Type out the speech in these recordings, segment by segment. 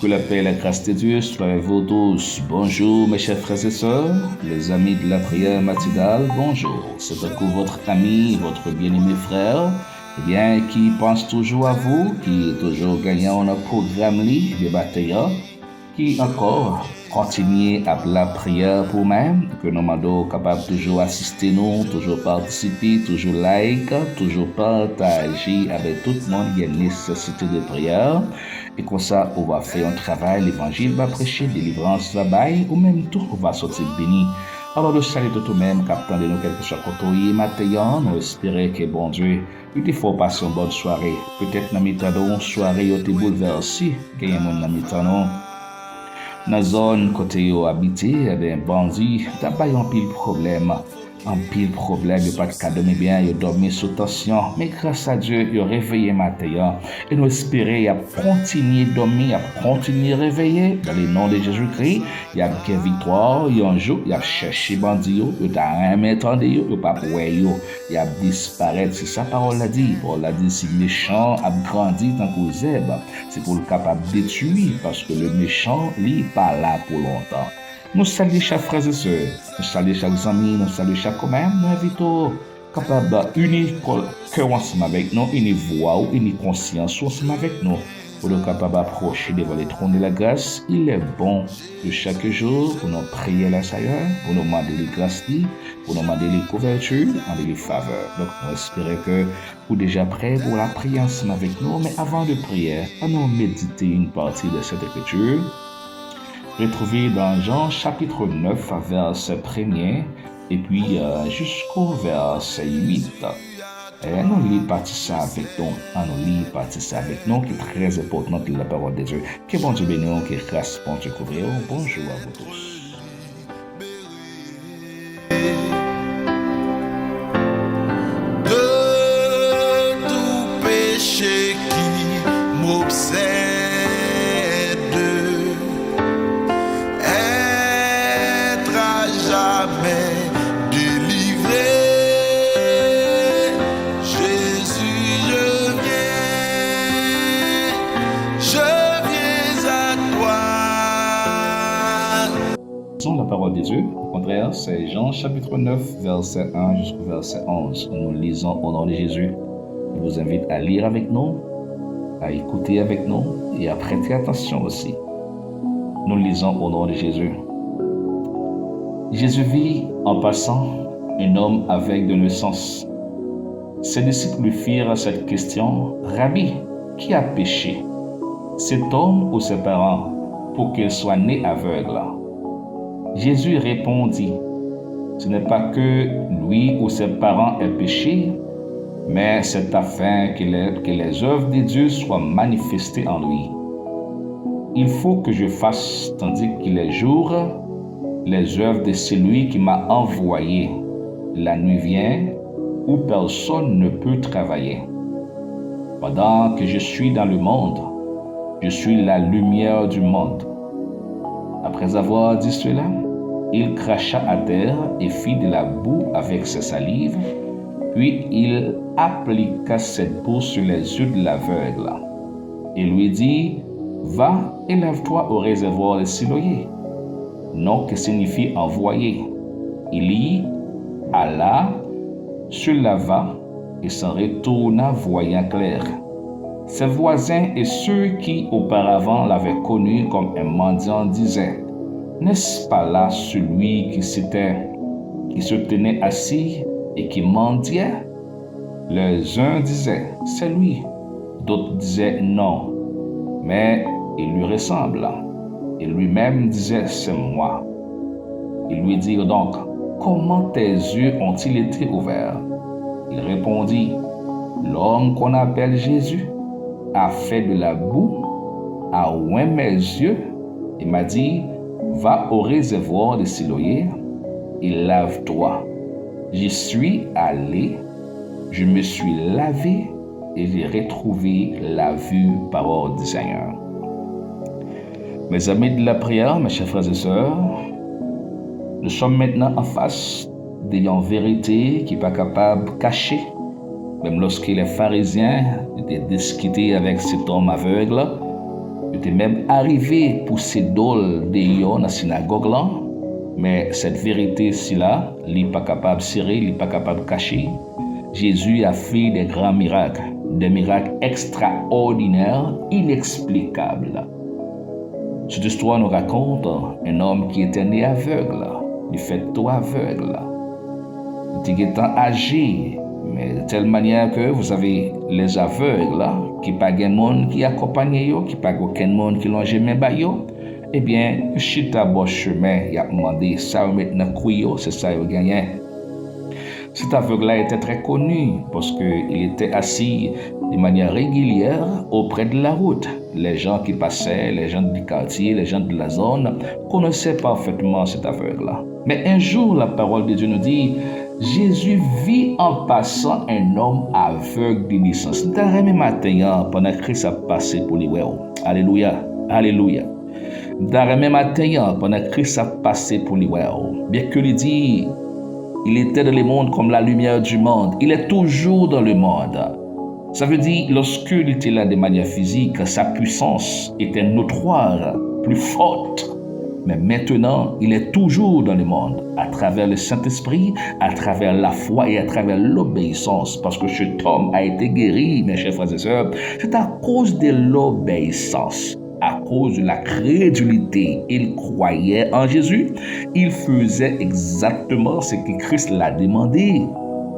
Que la paix et la grâce de Dieu soient avec vous tous. Bonjour mes chers frères et sœurs, les amis de la prière matinale, bonjour. C'est encore votre ami, votre bien-aimé frère, qui pense toujours à vous, qui est toujours gagnant dans le programme de bataille, qui encore continue à la prière pour même, que nous sommes capables toujours assister nous, toujours participer, toujours like, toujours partager avec tout le monde qui a nécessité de prière. Et comme ça, on va faire un travail, l'évangile va prêcher, délivrance va bailler, ou même tout, on va sortir béni. Alors, le salut de tout-même, captant de nous, quelque chose côté matin, nous espérons que bon Dieu, il faut passer une bonne soirée. Peut-être dans mi-temps, soirée, il été bouleversé, qu'il y a un monde dans mi-temps, dans la zone côté où habité, bandit, t'as pas un pile problème. Un pile problème, il pas de cas dormir bien, il dormir sous tension. Mais grâce à Dieu, il a réveillé matin. Et nous espérons, il a continué à dormir, il a continué à réveiller. Dans le nom de Jésus-Christ, il a gagné victoire, il a un jour, il a cherché bandit, il a rien entendu, il n'a pas pouvoir, il a disparu. C'est ça parole l'a dit. Parole a dit, si le méchant a grandi tant qu'aux zèbres, c'est pour le capable de détruire, parce que le méchant, lui, n'est pas là pour longtemps. Nous saluons chaque frère et sœur, nous saluons chaque ami, nous saluons chaque commune, nous invitons capable d'unir cœur ensemble avec nous, une voix ou une conscience ensemble avec nous, pour nous capable d'approcher devant les trônes de la grâce. Il est bon de chaque jour pour nous prier la Seigneur, pour nous demander les grâces, pour nous demander les couvertures, demander les faveurs. Donc, nous espérons que vous êtes déjà prêts pour la prière ensemble avec nous, mais avant de prier, allons méditer une partie de cette écriture. Retrouvé dans Jean chapitre 9, verset 1er, et puis jusqu'au verset 8. Et nous lisons partie ça avec nous. Nous lisons partie ça avec nous, qui est très importante de la parole de Dieu. Que bon Dieu bénisse, que grâce bon Dieu couvre. Bonjour à vous tous. De tout péché qui m'obsède, La parole de Dieu, au contraire, c'est Jean chapitre 9, verset 1 jusqu'au verset 11. Nous lisons au nom de Jésus. Je vous invite à lire avec nous, à écouter avec nous et à prêter attention aussi. Nous lisons au nom de Jésus. Jésus vit en passant un homme aveugle de naissance. Ses disciples lui firent cette question: Rabbi, qui a péché, cet homme ou ses parents, pour qu'il soit né aveugle? Jésus répondit: ce n'est pas que lui ou ses parents aient péché, mais c'est afin que les œuvres de Dieu soient manifestées en lui. Il faut que je fasse, tandis qu'il est jour, les œuvres de celui qui m'a envoyé. La nuit vient où personne ne peut travailler. Pendant que je suis dans le monde, je suis la lumière du monde. Après avoir dit cela, il cracha à terre et fit de la boue avec ses salives, puis il appliqua cette boue sur les yeux de l'aveugle et lui dit: Va et lève-toi au réservoir de Siloé. Nom qui signifie envoyé. Il y alla, se lava et s'en retourna voyant clair. Ses voisins et ceux qui auparavant l'avaient connu comme un mendiant disaient: N'est-ce pas là celui qui se tenait assis et qui mendiait? Les uns disaient: C'est lui. D'autres disaient: Non, mais il lui ressemble. Et lui-même disait: C'est moi. Ils lui dirent donc: Comment tes yeux ont-ils été ouverts? Il répondit: L'homme qu'on appelle Jésus a fait de la boue, a oint mes yeux et m'a dit: Va au réservoir de Siloé et lave-toi. J'y suis allé, je me suis lavé et j'ai retrouvé la vue, parole du Seigneur. Mes amis de la prière, mes chers frères et sœurs, nous sommes maintenant en face d'une vérité qui n'est pas capable de cacher. Même lorsque les pharisiens étaient discutés avec cet homme aveugle, Il était même arrivé pour ces dôles dans la synagogue là, mais cette vérité ci là, il n'est pas capable de serrer, il n'est pas capable de cacher. Jésus a fait des grands miracles, des miracles extraordinaires, inexplicables. Cette histoire nous raconte un homme qui était né aveugle, il fait tout aveugle. Il était âgé, mais de telle manière que vous avez les aveugles qui pas de monde qui accompagne eux, qui pas aucun monde qui longe mes bayo, eh bien, chita bon chemin, il a demandé ça maintenant couillot, c'est ça il gagné. Cet aveugle-là était très connu parce qu'il était assis de manière régulière auprès de la route. Les gens qui passaient, les gens du quartier, les gens de la zone connaissaient parfaitement cet aveugle-là. Mais un jour, la parole de Dieu nous dit, Jésus vit en passant un homme aveugle de naissance. Dans le matin, pendant que Christ a passé pour lui. Alléluia, alléluia. Dans le matin, pendant que Christ a passé pour lui. Bien que lui dit, il était dans le monde comme la lumière du monde. Il est toujours dans le monde. Ça veut dire, lorsqu'il était là de manière physique, sa puissance était notoire, plus forte. Mais maintenant, il est toujours dans le monde, à travers le Saint-Esprit, à travers la foi et à travers l'obéissance. Parce que cet homme a été guéri, mes chers frères et sœurs, c'est à cause de l'obéissance. À cause de la crédulité, il croyait en Jésus. Il faisait exactement ce que Christ l'a demandé.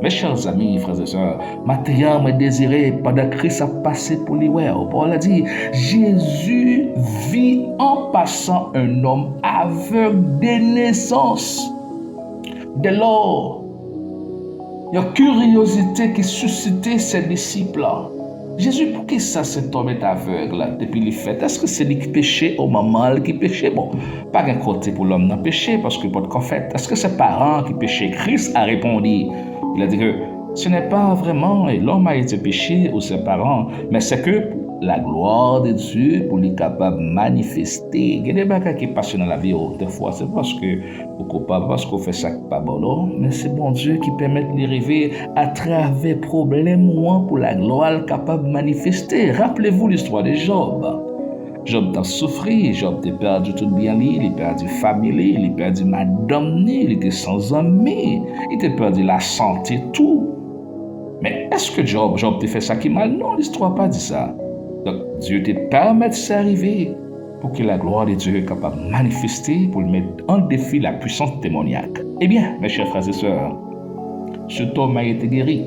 Mes chers amis, frères et sœurs, Matthieu m'a désiré pendant que Christ a passé pour lui. Paul a dit, Jésus vit en passant un homme aveugle de naissance. Dès lors, il y a une curiosité qui suscitait ses disciples. Jésus, pour qui ça cet homme est aveugle depuis les fêtes? Est-ce que c'est lui qui péchait au moment qui péchait? Bon, pas un côté pour l'homme n'a péché parce que pas de fait. Est-ce que ses parents qui péchaient? Christ a répondu. Il a dit que ce n'est pas vraiment l'homme a été péché ou ses parents, mais c'est que la gloire de Dieu pour lui capable de manifester. Il y a des bagages qui passent dans la vie des fois, c'est parce que pas parce qu'on fait ça pas bon, mais c'est bon Dieu qui permet de arriver à travers problèmes pour la gloire capable de manifester. Rappelez-vous l'histoire de Job. Job a souffert, Job a perdu tout bien, il a perdu famille, il a perdu madame, il était sans amis, il a perdu la santé, tout. Mais est-ce que Job a fait ça qui mal? Non, l'histoire n'a pas dit ça. Donc Dieu te permet de s'arriver pour que la gloire de Dieu soit capable de manifester, pour mettre en défi la puissance démoniaque. Eh bien, mes chers frères et sœurs, cet homme a été guéri.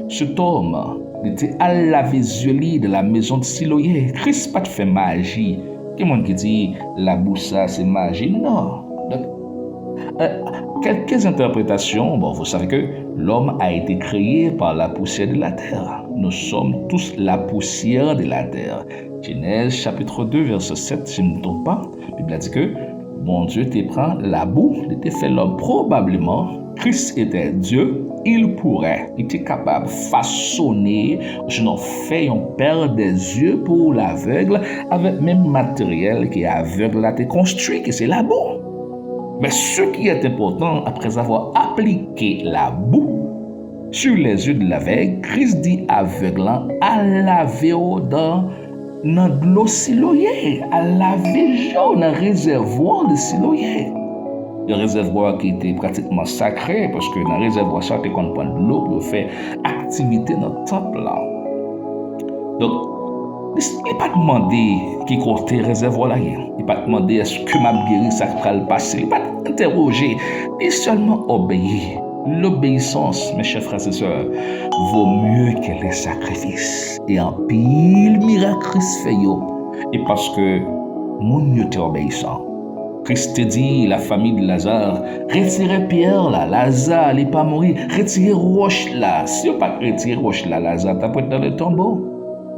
Cet homme était à la visuelle de la maison de Siloé. Christ n'a pas fait magie. Quelqu'un qui dit la boussa c'est magie? Non. Donc, quelques interprétations. Bon, vous savez que l'homme a été créé par la poussière de la terre. Nous sommes tous la poussière de la terre. Genèse chapitre 2, verset 7, si je ne me trompe pas, la Bible a dit que bon Dieu te prend la boue, il te fait l'homme. Probablement, Christ était Dieu, il était capable de façonner, sinon faire un paire des yeux pour l'aveugle avec même matériel qui est aveugle a été construit, que c'est la boue. Mais ce qui est important, après avoir appliqué la boue sur les yeux de l'aveugle, Christ dit aveuglant à laver dans de l'eau Siloé, à laver dans le réservoir de Siloé. Le réservoir qui était pratiquement sacré, parce que dans le réservoir, ça, on prend de l'eau pour faire activité dans le temple. Là. Donc, il n'a pas demandé qui côté réservoir là. Il n'a pas demandé est-ce que ma guéri ça va le passer. Il n'a pas interrogé. Il seulement obéi. L'obéissance, mes chers frères et sœurs, vaut mieux que les sacrifices. Et en pile miracle Christ fait yo. Et parce que mon Dieu est obéissant. Christ dit, la famille de Lazare, retirez Pierre là, Lazare n'est pas mort, retirez roche là. Si vous pas retirer roche là, Lazare t'as peut-être dans le tombeau.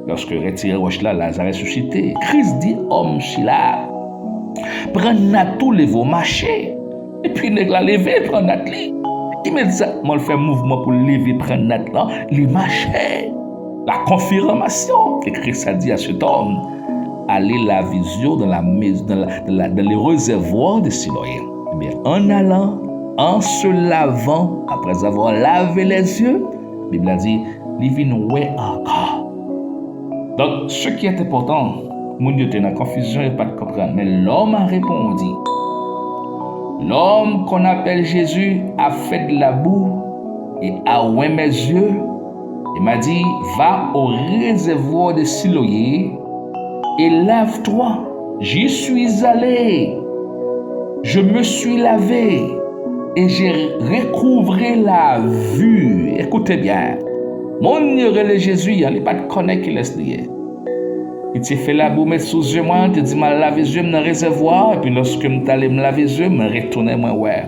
Lorsque retirez roche là, Lazare est ressuscité. Christ dit, homme là, prenez tous les vos marchés. Et puis nèg la lever, prendre nat li. Immédiatement, il fait mouvement pour lever, prendre nat là, il marche. La confirmation que Christ a dit à cet homme, aller la vision dans le réservoir de Siloé. Eh bien, en allant, en se lavant, après avoir lavé les yeux, la Bible a dit, il vient ouais encore. Donc, ce qui est important, Moun yo te dans confusion et pas de comprendre. Mais l'homme a répondu. L'homme qu'on appelle Jésus a fait de la boue et a ouvert mes yeux. Il m'a dit, va au réservoir de Siloé et lave-toi. J'y suis allé. Je me suis lavé et j'ai recouvré la vue. Écoutez bien. Mon le Jésus, il n'y a pas de connaître qui laisse dire. Il t'a fait la boue, mettre sous les yeux, moi, il t'a dit, je laver les yeux, dans le réservoir, et puis lorsque je suis allé me laver les yeux, je retourné, moi, ouais.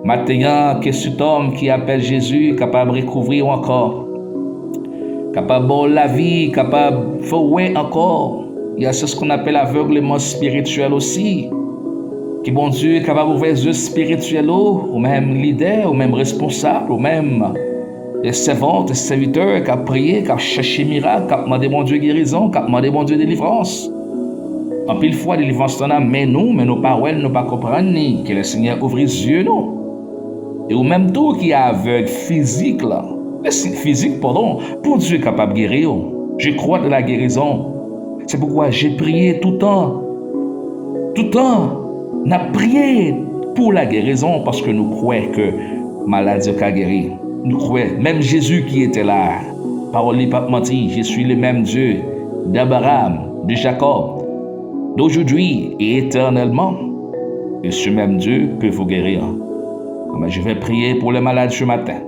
Maintenant, que cet homme qui appelle Jésus, capable de recouvrir encore, capable de la vie, capable de faire encore. Il y a ce qu'on appelle l'aveuglement spirituel aussi. Qui bon Dieu est capable d'ouvrir les yeux spirituels, ou même leader, ou même responsable, ou même des servantes, des serviteurs qui ont prié, qui ont cherché miracle, qui ont demandé mon Dieu guérison, qui ont demandé mon Dieu délivrance. En pile fois, délivrance t'en a, mais nos paroles, nous pas comprendre ni que le Seigneur ouvre les yeux, non. Et ou même tout qui est aveugle physique, là. Physique, pardon, pour Dieu est capable de guérir. Je crois de la guérison. C'est pourquoi j'ai prié tout le temps. Tout le temps. On a prié pour la guérison parce que nous croyons que maladie a guéri. Nous croyons, même Jésus qui était là, parole n'est pas menti, je suis le même Dieu d'Abraham, de Jacob, d'aujourd'hui et éternellement. Et ce même Dieu peut vous guérir. Mais je vais prier pour les malades ce matin.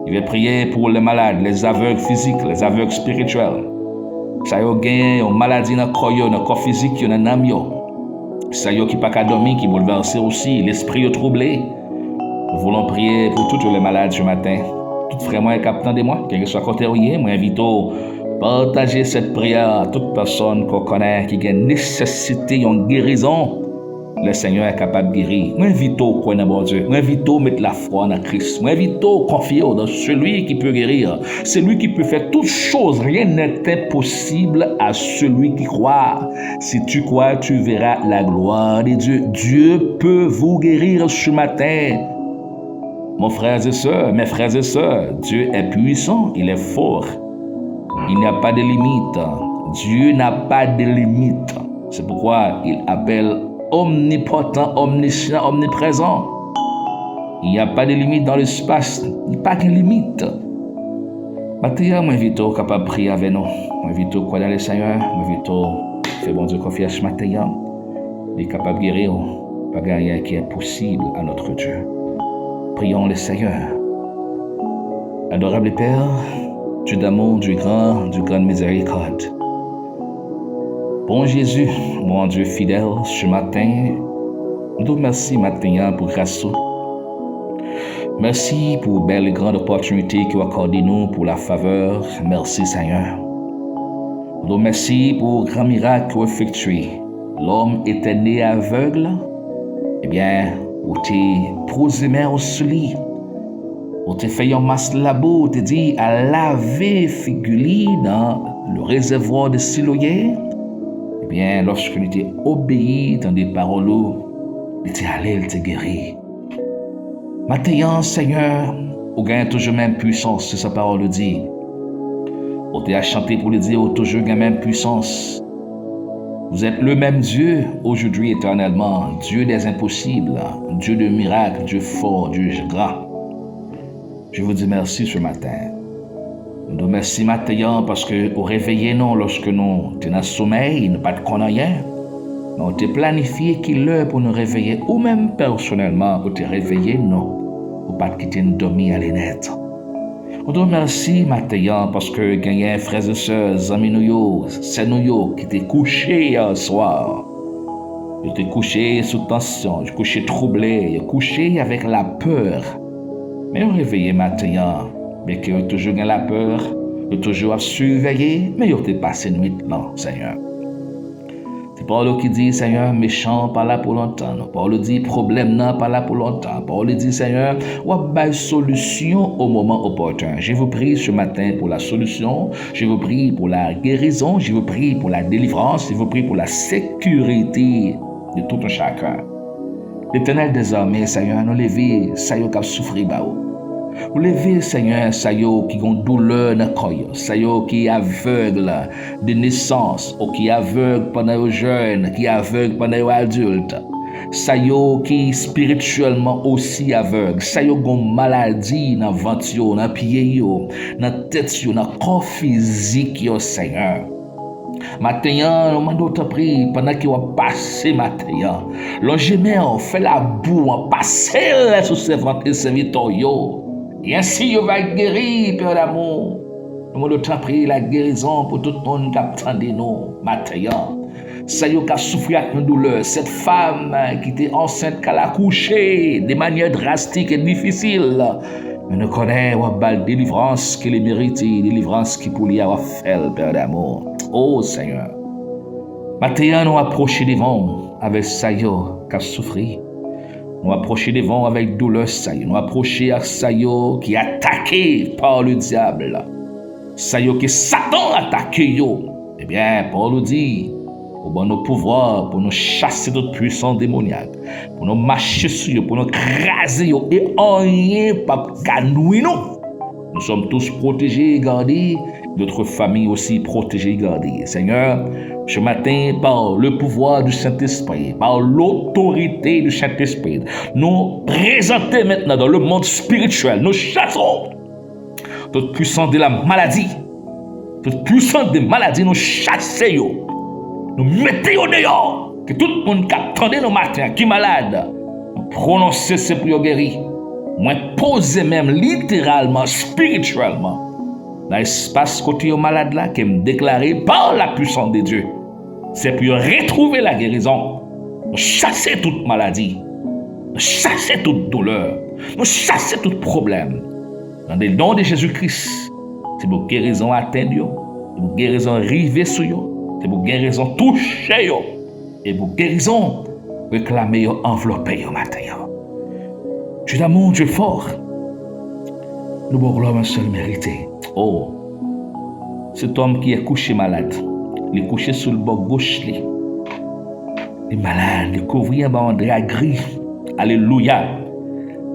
Je vais prier pour les malades, les aveugles physiques, les aveugles spirituels. Ça y a gagné une maladie dans le corps physique, dans l'âme. Ça y a qui pas qu'à dormir, qui bouleverse aussi, l'esprit est troublé. Nous voulons prier pour tous les malades ce matin. Tout frère moi et capitaine de moi, quel que soit côté rien, moi invite à partager cette prière à toute personne qu'on connaît qui a nécessité d'une guérison. Le Seigneur est capable de guérir. Moi invite à croire dans bon Dieu. Moi invite à mettre la foi en Christ. Moi invite à confier dans celui qui peut guérir. C'est lui qui peut faire toutes choses. Rien n'est impossible à celui qui croit. Si tu crois, tu verras la gloire de Dieu. Dieu peut vous guérir ce matin. Mon frère et sœurs, mes frères et sœurs, Dieu est puissant, il est fort. Il n'y a pas de limite. Dieu n'a pas de limite. C'est pourquoi il appelle omnipotent, omniscient, omniprésent. Il n'y a pas de limite dans l'espace. Il n'y a pas de limite. Maintenant, je m'invite à capable de prier avec nous. Je m'invite à croire dans le Seigneur. Je m'invite à faire bon Dieu confiance maintenant. Il est capable de guérir. Pas rien qui est possible à notre Dieu. Prions le Seigneur. Adorable Père, Dieu d'amour, Dieu grand, Dieu grande miséricorde. Bon Jésus, mon Dieu fidèle, ce matin, nous te remercions matin pour grâce. Merci pour belle et grande opportunité que vous accordez nous pour la faveur. Merci Seigneur. Nous te remercions pour grand miracle que vous effectuez. L'homme était né aveugle. Eh bien, vous t'es posé main au soleil. Vous t'es fait un masque là-bas, vous t'es dit à laver figuli dans le réservoir de Siloé. Eh bien, lorsque nous t'es obéi dans des paroles, nous t'es allé, nous t'es guéri. Maintenant, Seigneur, vous gagnez toujours même puissance, c'est sa parole dit. Vous t'es à chanter pour le dire, vous toujours gagnez même puissance. Vous êtes le même Dieu, aujourd'hui éternellement, Dieu des impossibles, Dieu de miracles, Dieu fort, Dieu grand. Je vous dis merci ce matin. Nous vous remercions maintenant parce que vous réveillez nous lorsque nous sommes dans le sommeil, nous ne pas de rien. Mais on t'a planifié qu'il l'heure pour nous réveiller, ou même personnellement, vous t'es réveillé nous, ou pas de quitter nous dormir à l'énette. Nous te remercions maintenant parce que gagnez frères et sœurs, amis nous, c'est nous qui t'es couché hier soir. Je t'ai couché sous tension, je couché troublé, je couché avec la peur. Mais on réveillé maintenant, mais que toujours gagne la peur, toujours à surveiller, mais on t'es passé nuit là, Seigneur. C'est Paul qui dit, Seigneur, méchant pas là pour longtemps. Paul dit, problème non pas là pour longtemps. Paul dit, Seigneur, on va solution au moment opportun. Je vous prie ce matin pour la solution. Je vous prie pour la guérison. Je vous prie pour la délivrance. Je vous prie pour la sécurité de tout un chacun. L'Éternel des armées, Seigneur, nous lever, Seigneur, qui a souffert, Ou levez, Seigneur, ça y est, qui ont douleur dans le corps, ça y est, qui est aveugle de naissance, ou qui est aveugle pendant les jeunes, qui est aveugle pendant les adultes. Ça y est, qui est spirituellement aussi aveugle. Ça y est, qui ont maladie dans le ventre, dans le pied, dans la tête, dans le corps physique, Seigneur. Matin, on m'a pris pendant qu'il va passer matin. L'ongémé, on fait la boue, on passe sur ses ventres et ses vitaux. Et ainsi, il va guérir, Père d'amour. Nous avons pris la guérison pour tout le monde qui attend nous, matin. Ça y est, qui a souffert avec une douleur. Cette femme qui était enceinte, qui a accouché de manière drastique et difficile. Mais nous connaissons la délivrance qui les mérite, délivrance qui pour lui avoir fait, Père d'amour. Oh Seigneur. Maintenant, nous approchons devant avec ça qui a souffert. Nous approchons devant avec douleur ça. Nous approchons avec ça qui est attaqué par le diable. Ça que Satan a attaqué. Eh bien, Paul nous dit, pour nos pouvoirs, pour nous chasser d'autres puissants démoniaques, pour nous marcher sur eux, pour nous craser et rien pas canouiller nous. Nous sommes tous protégés et gardés, notre famille aussi protégée et gardée. Seigneur, ce matin, par le pouvoir du Saint-Esprit, par l'autorité du Saint-Esprit, nous présentons maintenant dans le monde spirituel, nous chassons toute puissance de la maladie, toute puissance de maladie, nous chassons. Nous mettons dehors, que tout le monde qui attendait nos matins, qui est malade, nous prononcer ces prières guéries. Moi, poser même littéralement, spirituellement, dans l'espace côté au malade là, qui me déclaré par la puissance de Dieu. C'est pour retrouver la guérison. Nous chasser toute maladie, nous chasser toute douleur, nous chasser tout problème. Dans le nom de Jésus-Christ, c'est pour guérison atteindre, c'est pour guérison arriver sur eux. C'est pour guérison toucher yo. Et pour guérison réclamer yo, envelopper yo matin. Dieu d'amour, Dieu fort. Nous avons l'homme seul mérité. Oh, cet homme qui est couché malade, il est couché sur le bord gauche. Il est malade, il est couvert en drap gris. Alléluia.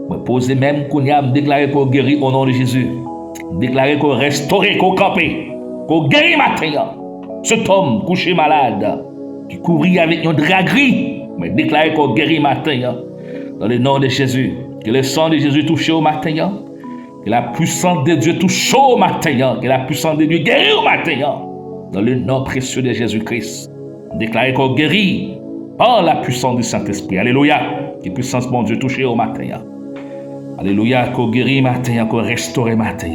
Je pose même qu'on y a déclaré qu'on guérit au nom de Jésus. Déclaré qu'on restaure, qu'on campe, qu'on guérit matin. Cet homme couché malade, qui courait avec un drap gris, mais déclaré qu'on guérit matin, dans le nom de Jésus. Que le sang de Jésus touche au matin, que la puissance de Dieu touche au matin, que la puissance de Dieu guérit au matin, dans le nom précieux de Jésus-Christ. Déclaré qu'on guérit par la puissance du Saint-Esprit. Alléluia. Que la puissance de mon Dieu touche au matin. Alléluia. Qu'on guérit matin, qu'on restaure matin.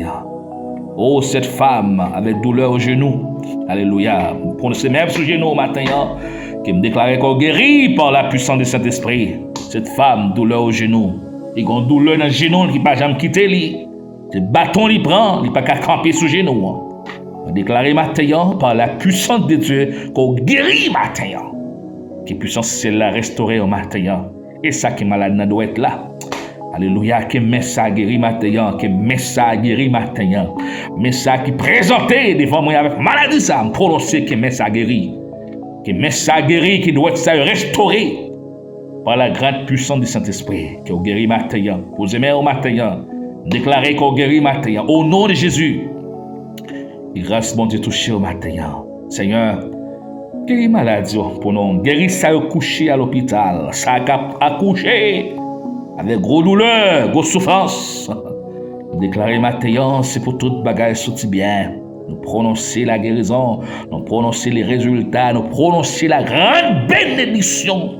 Oh, cette femme avec douleur au genou. Alléluia. Prononcez même sur le genou au matin, qui me déclarait qu'on guérit par la puissance du Saint-Esprit. Cette femme, douleur au genou. Il y a une douleur dans le genou qui ne peut jamais quitter lui. Ce bâton, il prend, il ne peut pas camper sur le genou. On déclare matin par la puissance de Dieu qu'on guérit matin. Qui puissance c'est la restaurer au matin. Et ça qui est malade doit être là. Alléluia, que met ça guéri matin, que met ça guéri matin. Mais ça qui présenté devant moi avec maladie, ça me prononcer que met ça guéri. Que met ça guéri, qui doit être restauré par la grande puissance du Saint-Esprit. Que guéri matin, posez main au matin, déclarez qu'on guérit matin, au nom de Jésus. Et grâce, mon Dieu, touché au matin. Seigneur, guéris maladie pour nous. Guéris ça couché à l'hôpital, ça a accouché. Avec gros douleur, gros souffrance. Déclarer matin, c'est pour toute bagaille sorti bien. Nous prononcer la guérison, nous prononcer les résultats, nous prononcer la grande bénédiction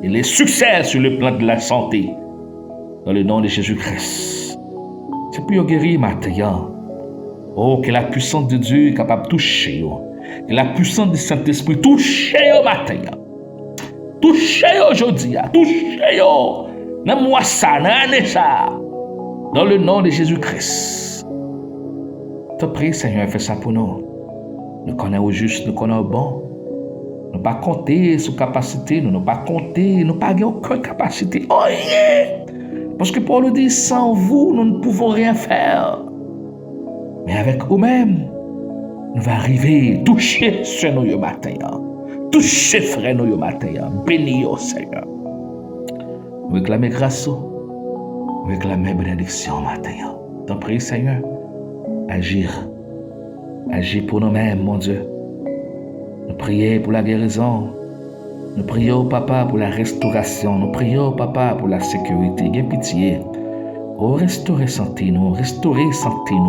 et les succès sur le plan de la santé. Dans le nom de Jésus-Christ. C'est pour guérir matin. Oh, que la puissance de Dieu est capable de toucher. Que la puissance du Saint-Esprit touche au matin. Touche aujourd'hui. Touche. Dans moi ça, dans ça. Dans le nom de Jésus-Christ. Te prie, Seigneur, fais ça pour nous. Nous connaissons au juste, nous connaissons au bon. Nous ne pas compter sur capacité, nous ne pas compter, nous pas aucune capacité. Oh yeah! Parce que Paul dit, sans vous, nous ne pouvons rien faire. Mais avec vous-même, nous allons arriver, toucher ce nous le matin. Toucher frère nous le matin. Bénis au Seigneur. Nous réclamons grâce, nous réclamons bénédiction matin. T'en prie, Seigneur, agir. Agis pour nous-mêmes, mon Dieu. Nous prions pour la guérison. Nous prions, Papa, pour la restauration. Nous prions, Papa, pour la sécurité. Viens pitié. Oh, restaurer santé nous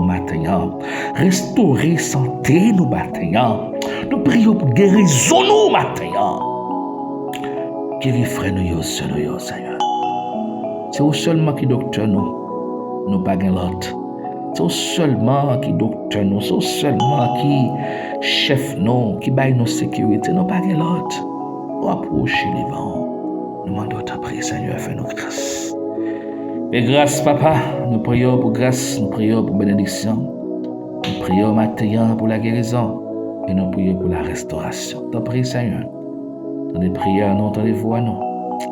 matin. Restaurer santé nous matin. Nous prions pour guérison nous matin. Guéris frère nous, Seigneur. C'est au seulement qui docteur nous pas gain l'autre. C'est au seulement qui docteur nous, c'est au seulement qui chef nous, qui baille nos sécurité, nous pas gain l'autre. Nous approcher les vents. Nous demandons ta prière, Seigneur, fais-nous grâce. Et grâce, Papa, nous prions pour grâce, nous prions pour bénédiction. Nous prions matin pour la guérison et nous prions pour la restauration. Ta prière, Seigneur. Dans les prières, nous entendons les voix, nous.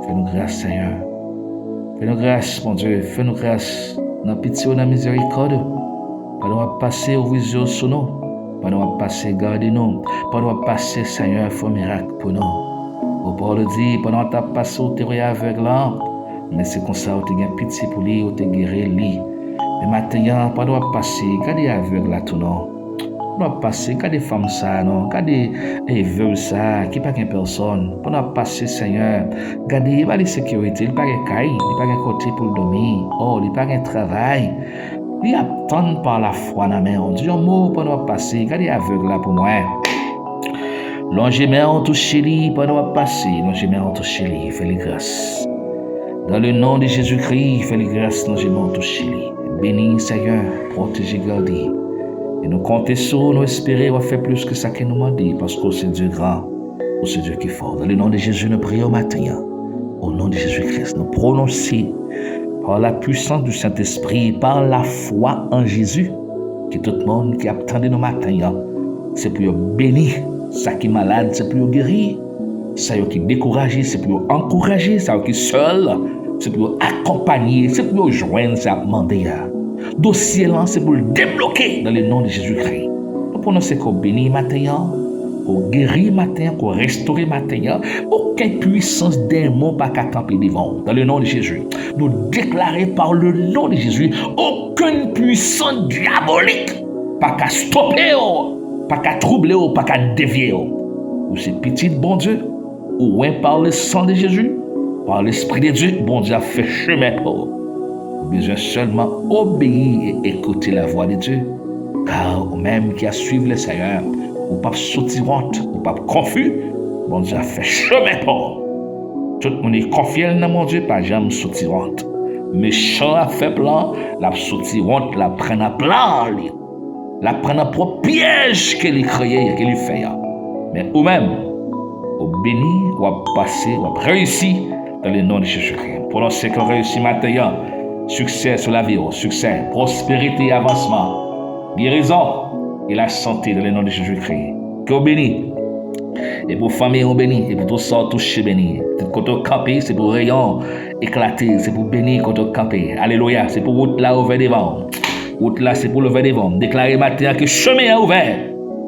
Fais-nous grâce, Seigneur. Fais-nous grâce, mon Dieu. Fais-nous grâce. Dans pitié ou dans miséricorde. Pendant qu'on va passer au visio sur nous. Pendant qu'on va passer garder nous. Pendant qu'on va passer, Seigneur, fais un miracle pour nous. Au Paul dit, pendant qu'on va passer au terroir aveugle, mais c'est comme ça, on a pitié pour lui, on a guéri lui. Mais maintenant, pendant qu'on va passer, regardez aveugle là tout non. On va passer, regardez femmes ça, non. Regardez les veuves ça, qui pas qu'une personne. Pendant qu'on va passer, Seigneur, regardez, il va les sécurité, il n'y a pas de caille, il n'y a pas de côté pour le dormir. Oh, il n'y a pas de travail. Il attend par la foi dans la main. On dit un mot pendant qu'on va passer, regardez aveugle là pour moi. Longez-moi en toucher lui pendant qu'on va passer, longez-moi en toucher lui, fais-les grâces. Dans le nom de Jésus-Christ, fais-les grâces, longez-moi en toucher lui. Bénis, Seigneur, protégez, gardez. Et nous comptons sur nous, espérer, on va faire plus que ça qu'il nous m'a dit, parce que c'est Dieu grand, ou c'est Dieu qui est fort. Dans le nom de Jésus, nous prions matin. Au nom de Jésus-Christ, nous prononçons par la puissance du Saint-Esprit, par la foi en Jésus, que tout le monde qui attendait nos matins, c'est pour bénir. Ça qui est malade, c'est pour guérir. Ça qui est découragé, c'est pour encourager. Ça qui est seul, c'est pour accompagner. C'est pour joindre, c'est pour demander. Dossier là, c'est pour le débloquer dans le nom de Jésus-Christ. Nous prononçons qu'on bénit matin, qu'on guérit matin, qu'on restaure matin. Aucune puissance démon pas qu'à camper devant. Dans le nom de Jésus. Nous déclarer par le nom de Jésus, aucune puissance diabolique pas qu'à stopper, pas qu'à troubler, pas qu'à dévier. Ou c'est petit bon Dieu, ou par le sang de Jésus, par l'Esprit de Dieu, bon Dieu a fait chemin pour vous. Besoin seulement obéir et écouter la voix de Dieu. Car ou même qui a suivi le Seigneur, ou pas sortir honte, ou pas confus, bon Dieu a fait chemin pour vous. Tout le monde est confiant dans mon Dieu, pas jamais sortir honte. Méchant a fait plan, la sortir honte, la prenne à plan, la prenne à propre piège qu'elle créé et qu'elle fait. Mais ou même, au béni, ou à passer, ou à réussir dans le nom de Jésus-Christ. Pour ce qu'on réussit maintenant, succès sur la vie, succès, prospérité, avancement, guérison et la santé dans le nom de Jésus-Christ. Que béni. Et pour famille, on bénit. Et pour tout ça, toucher béni. Quand on campe, c'est pour rayon éclater. C'est pour bénir quand on campe. Alléluia. C'est pour route là ouvert devant. Route là, c'est pour lever devant. Déclarer matin que chemin est ouvert.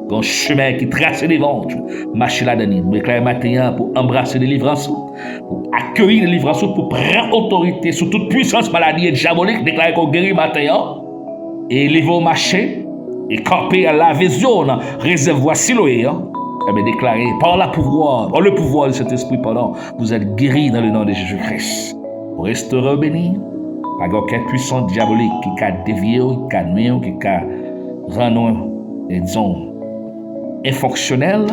Un chemin qui trace devant. Marcher là-dedans. Déclarer matin pour embrasser les livrances. Pour accueillir les livrances. Pour prendre autorité sur toute puissance maladie et diabolique. Déclarer qu'on guérit matin. Et les vont marcher. Et camper à la vision. Réservoir Siloé. Mais déclaré par le pouvoir de cet esprit, pardon, vous êtes guéris dans le nom de Jésus-Christ. Vous resterez bénis. Pas aucune puissance diabolique qui a dévié, qui a nuit, qui a rendu, disons, infonctionnel.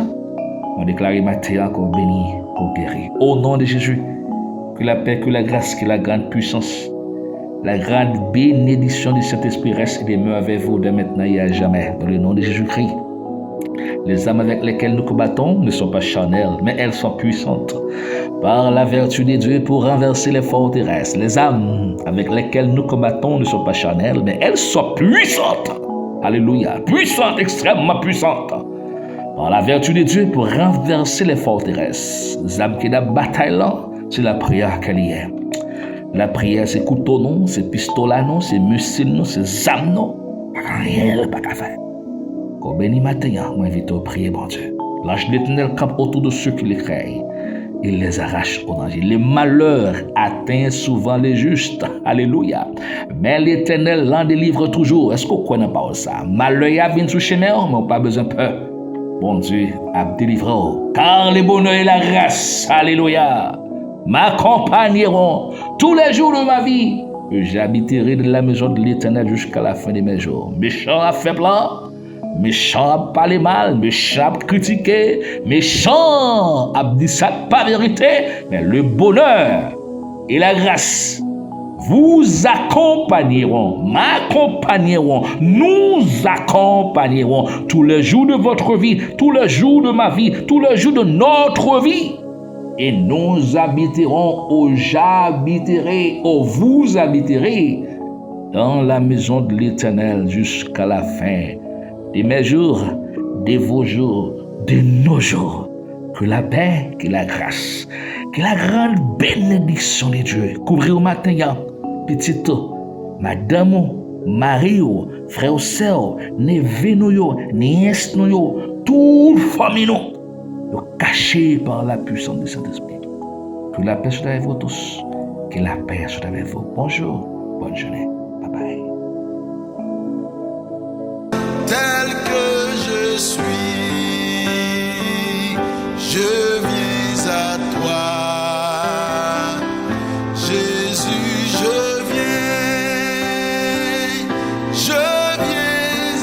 On déclare maintenant qu'on bénit, qu'on guérit. Au nom de Jésus, que la paix, que la grâce, que la grande puissance, la grande bénédiction du Saint-Esprit reste et demeure avec vous de maintenant et à jamais. Dans le nom de Jésus-Christ. Les âmes avec lesquelles nous combattons ne sont pas charnelles, mais elles sont puissantes par la vertu de Dieu pour renverser les forteresses. Les âmes avec lesquelles nous combattons ne sont pas charnelles, mais elles sont puissantes. Alléluia. Puissantes, extrêmement puissantes. Par la vertu de Dieu pour renverser les forteresses. Les âmes qui ont la bataille là, c'est la prière qu'elle y est. La prière, c'est couteau non, c'est pistolet non, c'est missile non, c'est âme non. Pas rien, pas qu'à faire. Qu'on bénit matin, moi invite à prier, bon Dieu. L'ange de l'Éternel campe autour de ceux qui les craignent. il les arrache au danger. Les malheurs atteignent souvent les justes. Alléluia. Mais l'Éternel l'en délivre toujours. Est-ce qu'on connaît pas ça? Malheur y a bien sous chemin, mais on n'a pas besoin de peur. Bon Dieu a délivré. Car le bonheur et la grâce, alléluia, m'accompagneront tous les jours de ma vie. J'habiterai dans la maison de l'Éternel jusqu'à la fin de mes jours. Méchant a fait plan, méchant a parlé mal, méchant a critiqué, méchant a dit ça pas vérité, mais le bonheur et la grâce vous accompagneront, m'accompagneront, nous accompagneront tous les jours de votre vie, tous les jours de ma vie, tous les jours de notre vie. Et nous habiterons, j'habiterai, vous habiterez dans la maison de l'Éternel jusqu'à la fin de mes jours, de vos jours, de nos jours. Que la paix, que la grâce, que la grande bénédiction de Dieu couvre au matin, petito, madame, mari, frère, sœur, neveu, nièce, toute famille, cachée par la puissance du Saint-Esprit. Que la paix soit avec vous tous. Que la paix soit avec vous. Bonjour, bonne journée. Bye bye. Tel que je suis, je viens à toi. Jésus, je viens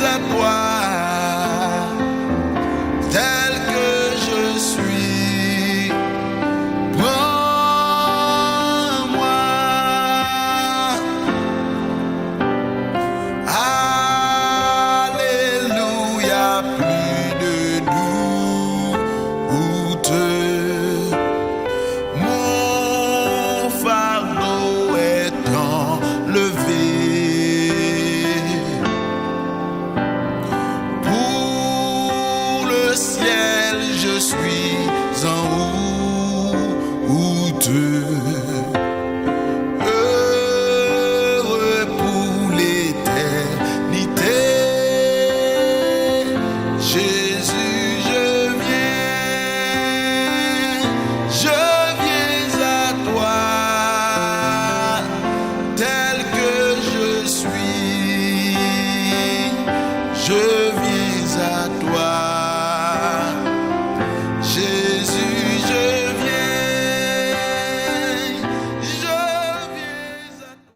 à toi. Tel que je suis, prends-moi. Alléluia, plus de doute. Mon fardeau est enlevé. Pour le ciel, je suis